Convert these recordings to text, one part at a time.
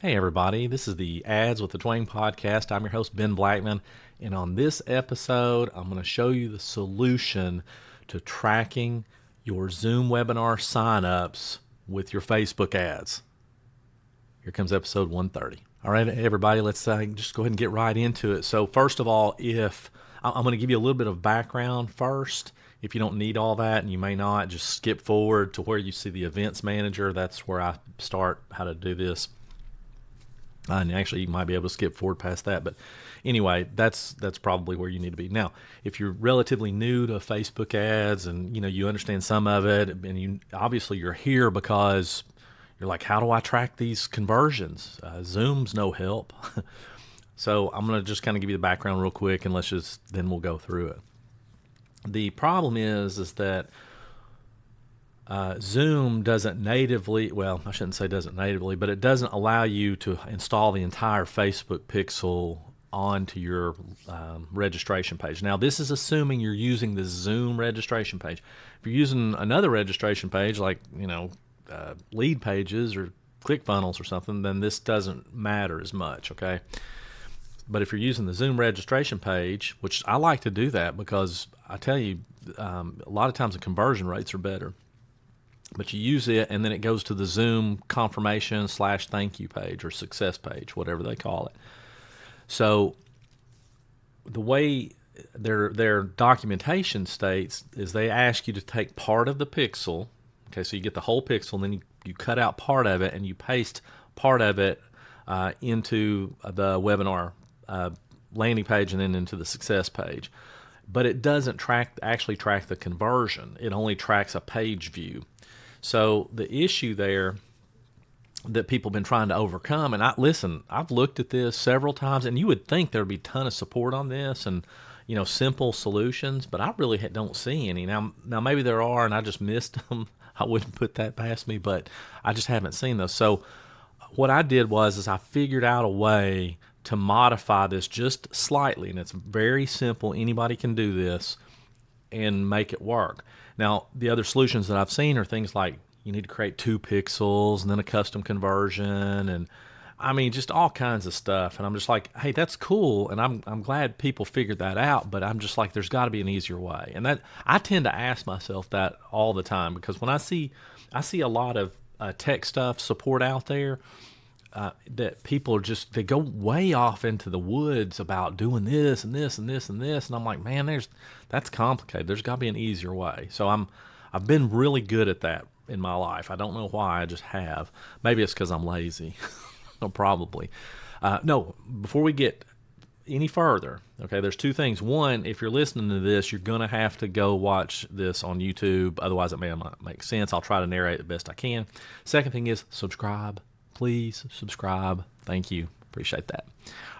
Hey, everybody. This is the Ads with the Twain podcast. I'm your host, Ben Blackman. And on this episode, I'm going to show you the solution to tracking your Zoom webinar signups with your Facebook ads. Here comes episode 130. All right, everybody, let's just go ahead and get right into it. So, first of all, if I'm going to give you a little bit of background first. If you don't need all that, and you may not, just skip forward to where you see the events manager. That's where I start how to do this. And actually, you might be able to skip forward past that, but anyway, that's probably where you need to be. Now, if you're relatively new to Facebook ads and you understand some of it, and you're here because you're like, how do I track these conversions? Zoom's no help. So I'm going to just kind of give you the background real quick, and then we'll go through it. The problem is that Zoom doesn't natively, well, I shouldn't say doesn't natively, but it doesn't allow you to install the entire Facebook pixel onto your registration page. Now, this is assuming you're using the Zoom registration page. If you're using another registration page, like, lead pages or ClickFunnels or something, then this doesn't matter as much, okay? But if you're using the Zoom registration page, which I like to do that because I tell you, a lot of times the conversion rates are better. But you use it, and then it goes to the Zoom confirmation/thank you page or success page, whatever they call it. So the way their documentation states is they ask you to take part of the pixel. Okay, so you get the whole pixel, and then you cut out part of it, and you paste part of it into the webinar landing page and then into the success page. But it doesn't actually track the conversion. It only tracks a page view. So the issue there that people have been trying to overcome, and I've looked at this several times, and you would think there would be a ton of support on this and simple solutions, but I really don't see any. Now maybe there are, and I just missed them. I wouldn't put that past me, but I just haven't seen those. So what I did is I figured out a way to modify this just slightly, and it's very simple. Anybody can do this and make it work. Now, the other solutions that I've seen are things like you need to create 2 pixels and then a custom conversion, and I mean just all kinds of stuff. And I'm just like, hey, that's cool, and I'm glad people figured that out. But I'm just like, there's got to be an easier way. And that I tend to ask myself that all the time, because when I see a lot of tech stuff support out there, that people are they go way off into the woods about doing this and this and this and this, and I'm like, man, that's complicated. There's got to be an easier way. So I've been really good at that in my life. I don't know why, I just have. Maybe it's because I'm lazy. No, probably. No, before we get any further, okay, there's 2 things. One, if you're listening to this, you're going to have to go watch this on YouTube. Otherwise, it may not make sense. I'll try to narrate the best I can. Second thing is subscribe. Please subscribe. Thank you. Appreciate that.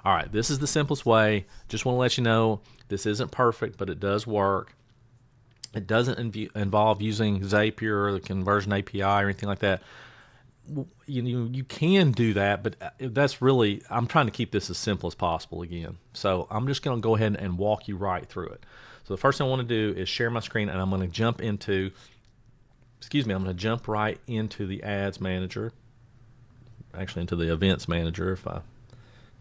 All right, this is the simplest way. Just want to let you know this isn't perfect, but it does work. It doesn't involve using Zapier or the conversion API or anything like that. You can do that, but that's really, I'm trying to keep this as simple as possible again. So I'm just going to go ahead and walk you right through it. So the first thing I want to do is share my screen, and I'm going to jump right into the Ads Manager. Actually, into the Events Manager. If I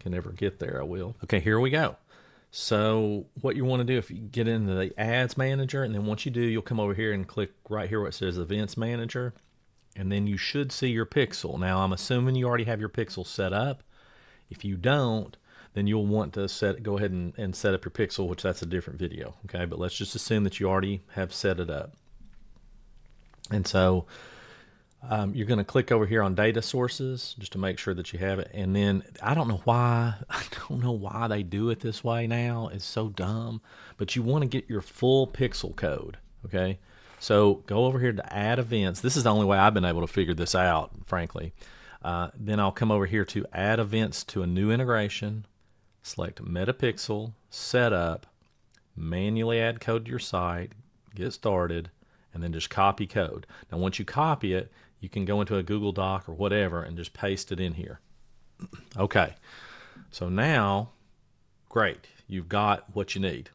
can ever get there, I will. Okay, here we go. So what you want to do, if you get into the Ads Manager, and then once you do, you'll come over here and click right here where it says Events Manager, and then you should see your pixel. Now, I'm assuming you already have your pixel set up. If you don't, then you'll want to go ahead and set up your pixel, which that's a different video. Okay, but let's just assume that you already have set it up. And so you're going to click over here on data sources just to make sure that you have it. And then I don't know why they do it this way now. It's so dumb. But you want to get your full pixel code. Okay. So go over here to add events. This is the only way I've been able to figure this out, frankly. Then I'll come over here to add events to a new integration. Select Metapixel, Setup, manually add code to your site, get started, and then just copy code. Now, once you copy it, you can go into a Google Doc or whatever and just paste it in here. Okay, so now, great, you've got what you need.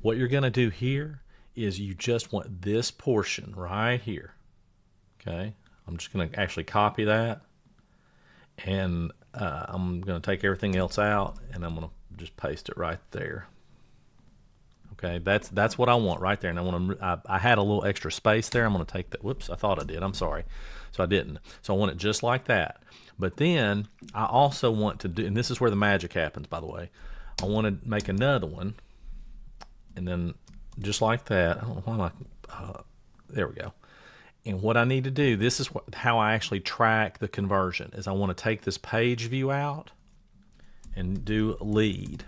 What you're going to do here is you just want this portion right here. Okay, I'm just going to actually copy that, and I'm going to take everything else out, and I'm going to just paste it right there. Okay, that's what I want right there. And I had a little extra space there. I'm going to take that. Whoops, I thought I did. I'm sorry. So I didn't. So I want it just like that. But then I also want to do, and this is where the magic happens, by the way. I want to make another one, and then just like that. I don't know why there we go. And what I need to do, this is how I actually track the conversion, is I want to take this page view out and do lead.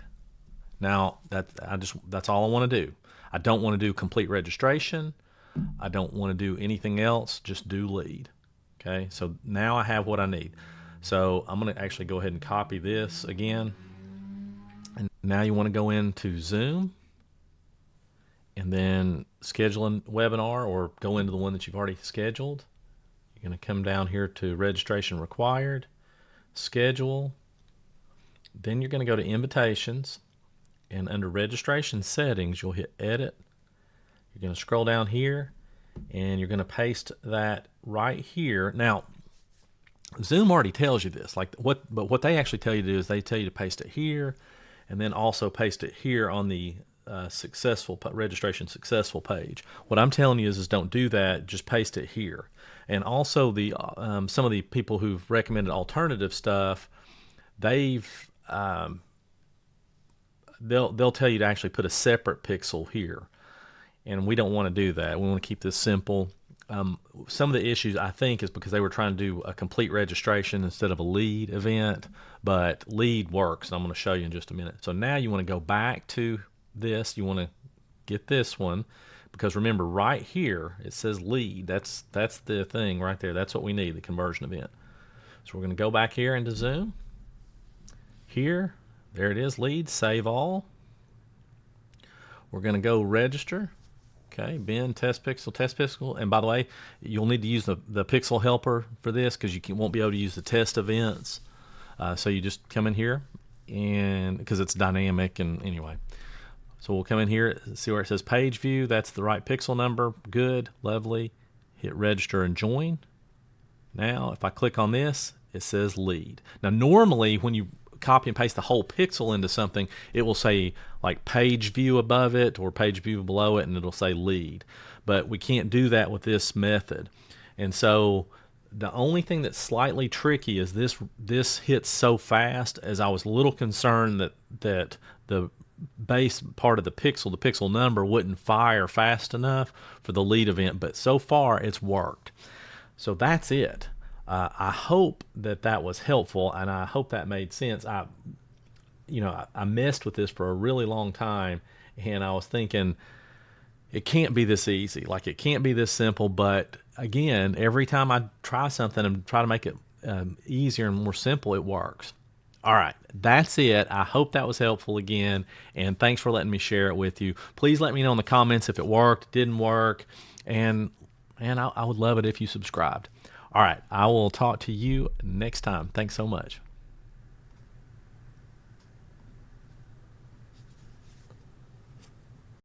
Now that's all I want to do. I don't want to do complete registration. I don't want to do anything else. Just do lead. Okay, so now I have what I need. So I'm going to actually go ahead and copy this again. And now you want to go into Zoom and then schedule a webinar, or go into the one that you've already scheduled. You're going to come down here to registration required, schedule. Then you're going to go to invitations. And under registration settings, you'll hit edit. You're going to scroll down here, and you're going to paste that right here. Now, Zoom already tells you this, but what they actually tell you to do is they tell you to paste it here, and then also paste it here on the registration successful page. What I'm telling you is don't do that. Just paste it here. And also some of the people who've recommended alternative stuff, they'll tell you to actually put a separate pixel here, and we don't want to do that. We want to keep this simple. Some of the issues, I think, is because they were trying to do a complete registration instead of a lead event, but lead works, and I'm going to show you in just a minute. So now you want to go back to this. You want to get this one, because remember right here it says lead. That's the thing right there. That's what we need, the conversion event. So we're going to go back here into Zoom. Here, there it is, lead, save all. We're going to go register. Okay, bin, test pixel. And by the way, you'll need to use the pixel helper for this, because you won't be able to use the test events. So you just come in here, and because it's dynamic, and anyway. So we'll come in here, see where it says page view. That's the right pixel number. Good, lovely. Hit register and join. Now, if I click on this, it says lead. Now, normally when you copy and paste the whole pixel into something, it will say like page view above it or page view below it, and it'll say lead. But we can't do that with this method. And so the only thing that's slightly tricky is this hits so fast, as I was a little concerned that the base part of the pixel number, wouldn't fire fast enough for the lead event. But so far it's worked. So that's it. I hope that was helpful, and I hope that made sense. I messed with this for a really long time, and I was thinking it can't be this easy. Like, it can't be this simple. But again, every time I try something and try to make it easier and more simple, it works. All right, that's it. I hope that was helpful again, and thanks for letting me share it with you. Please let me know in the comments if it worked, didn't work, and I would love it if you subscribed. All right, I will talk to you next time. Thanks so much.